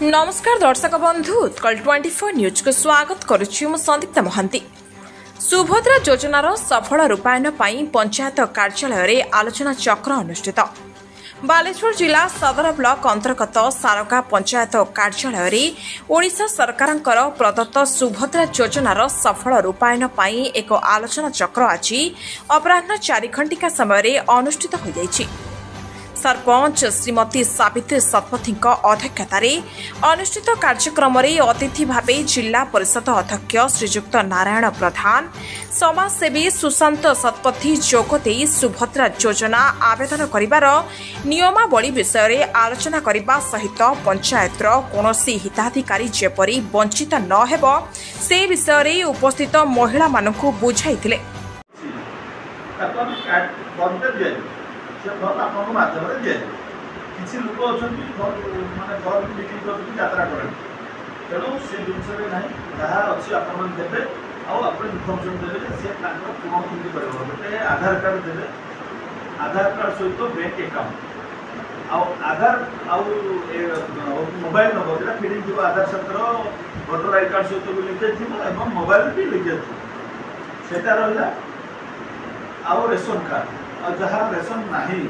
नमस्कार दर्शक बंधु उत्कल 24 न्यूज को स्वागत करुच्ची मु संदीप्ता महांती। सुभद्रा योजनार सफल रूपायन पाई पंचायत कार्यालय रे आलोचना चक्र अनुष्ठित। बालेश्वर जिला सदर ब्लॉक अंतर्गत सारगा पंचायत कार्यालय रे ओडिशा सरकारंकर प्रदत्त सुभद्रा योजनार सफल रूपायन पाई एक आलोचना चक्र आज अपराह्न 4 घंटिका समय अनुष्ठित हो जायछि। सरपंच श्रीमती सावित्री शतपथी अध्यक्षतार अनुष्ठित कार्यक्रम अतिथि भाव जिला परिषद अध्यक्ष श्रीजुक्त नारायण प्रधान समाजसेवी सुशांत शतपथी जोगदे सुभद्रा योजना आवेदन करिवार नियमावली विषय आलोचना करने सहित पंचायतर कौनसी हिताधिकारी जेपरी वंचित न हेब से विषय उपस्थित महिला मानकु बुझाइथिले। ଆପଣଙ୍କ ମାଧ୍ୟମରେ ଦିଆଯିବ। କିଛି ଲୋକ ଅଛନ୍ତି ମାନେ ଘର ବିକ୍ରି କରୁଛନ୍ତି ଯାତ୍ରା କରନ୍ତି, ତେଣୁ ସେ ଜିନିଷରେ ନାହିଁ ଯାହା ଅଛି ଆପଣମାନେ ଦେବେ ଆଉ ଆପଣ ଇନଫର୍ମେସନ୍ ଦେବେ ଯେ ସେ ତାଙ୍କର କ'ଣ କେମିତି କରିବ। ଗୋଟେ ଆଧାର କାର୍ଡ଼ ଦେବେ, ଆଧାର କାର୍ଡ଼ ସହିତ ବ୍ୟାଙ୍କ ଆକାଉଣ୍ଟ ଆଉ ଆଧାର ଆଉ ମୋବାଇଲ ନମ୍ବର ଯେଉଁଟା ଫିଡ଼ିଂ ଥିବ ଆଧାର ସହିତ ଭୋଟର ଆଇ କାର୍ଡ଼ ସହିତ ବି ଲିଙ୍କେଜ୍ ଥିବ ଏବଂ ମୋବାଇଲ ବି ଲିଙ୍କେଜ୍ ଥିବ ସେଇଟା ରହିଲା। ଆଉ ରେସନ କାର୍ଡ଼ और जहाँ रेशन नहीं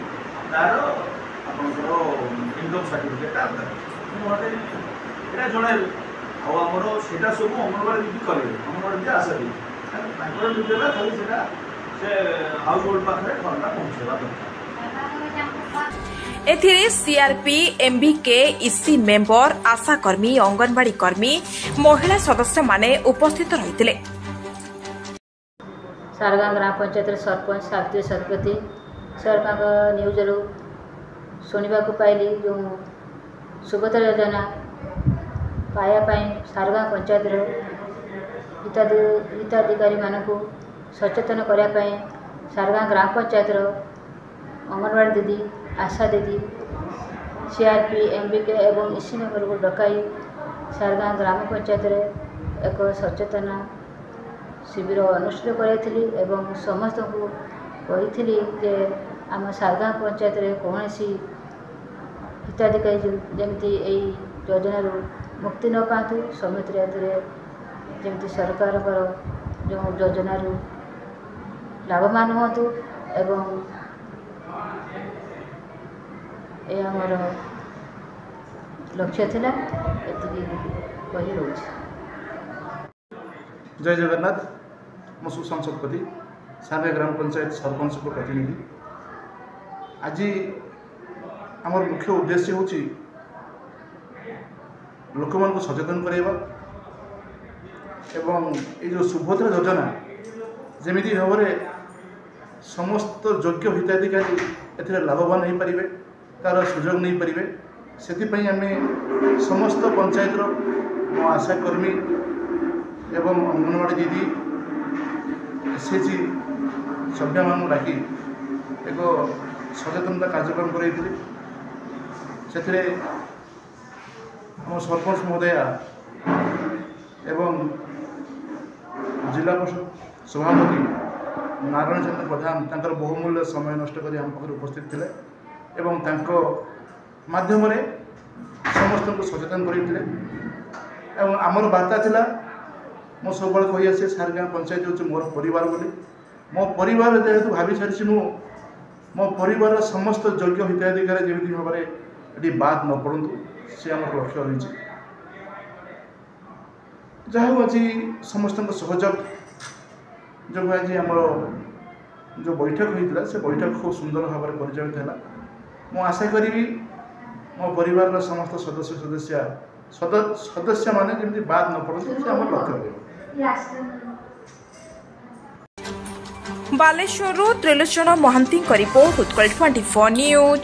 तार आपंकर इनकम सर्टिफिकेट आधार यहाँ जन आमर से सब अंगनवाड़ी दीदी करेंगे। अंगनवाड़ी दीदी आशा दी देला खाली से हाउस होल्ड पाखे फंडा पहुँचेगा दरकार। एथिरे सीआरपी एमबीके इसी मेंबर आशाकर्मी अंगनवाड़ी कर्मी महिला सदस्य माने उपस्थित रहिथिले। सारगाँ ग्राम पंचायत सरपंच सावित्री शतपथी सर न्यूज रू शुणा पाइली जो सुभद्रा योजना पायापाई सारगाँ पंचायत हिताधिकारी मानक सचेतन करने सारगाँ ग्राम पंचायत अंगनवाड़ी दीदी आशा दीदी सीआरपी एमबीके एवं इसी मेंबर को डकाई सारगाँ ग्राम पंचायत एक सचेतन शिविर अनुष्ठित करी एवं समस्त को कही जे आम सारगाँ पंचायत कौन सी हिताधिकारी जमी योजना मुक्ति न पातु समिति जमी सरकार जो योजना लाभवान हूँ एवं ये आमर लक्ष्य थिला एति कही रोच। जय जगन्नाथ। मो सुशांत शतपथी सारगा ग्राम पंचायत सरपंच को प्रतिनिधि। आज आमर मुख्य उद्देश्य हूँ लोक मान सचेतन करवा एवं ये जो सुभद्रा योजना जमी भाव में समस्त योग्य हिताधिकारी ए लाभवान हो पारे तार सुजोग नहीं पारे से आम समस्त पंचायत आशाकर्मी एवं अंगनवाड़ी दीदी एसएचजी सभ्य मान डाक एक सचेतनता कार्यक्रम कर सरपंच महोदया एवं जिला परिषद सभापति नारायण चंद्र प्रधान तांकर बहुमूल्य समय नष्ट कर आम पाखे उपस्थित थे एवं माध्यम समस्त को सचेतन करते आमर वार्ता थिला। मो सब कही आसे सारगाँ पंचायत हूँ मोर परिवार बोली मो परिवार जेहेतु भावी सारी मो परिवार समस्त योग्य हिताधिकारी जमी भाव में ये बाद न पड़ू सी आम लक्ष्य रही जहाँ आज समस्त सहयोग जो आज आम जो बैठक होता से बैठक खूब सुंदर भाव में परिचालित है। मु आशा करी मो परिवार समस्त सदस्य माने जमी बाद न पड़ू से आम लक्ष्य रही। Baleswar Trilochan Mahanty report Utkal 24 news.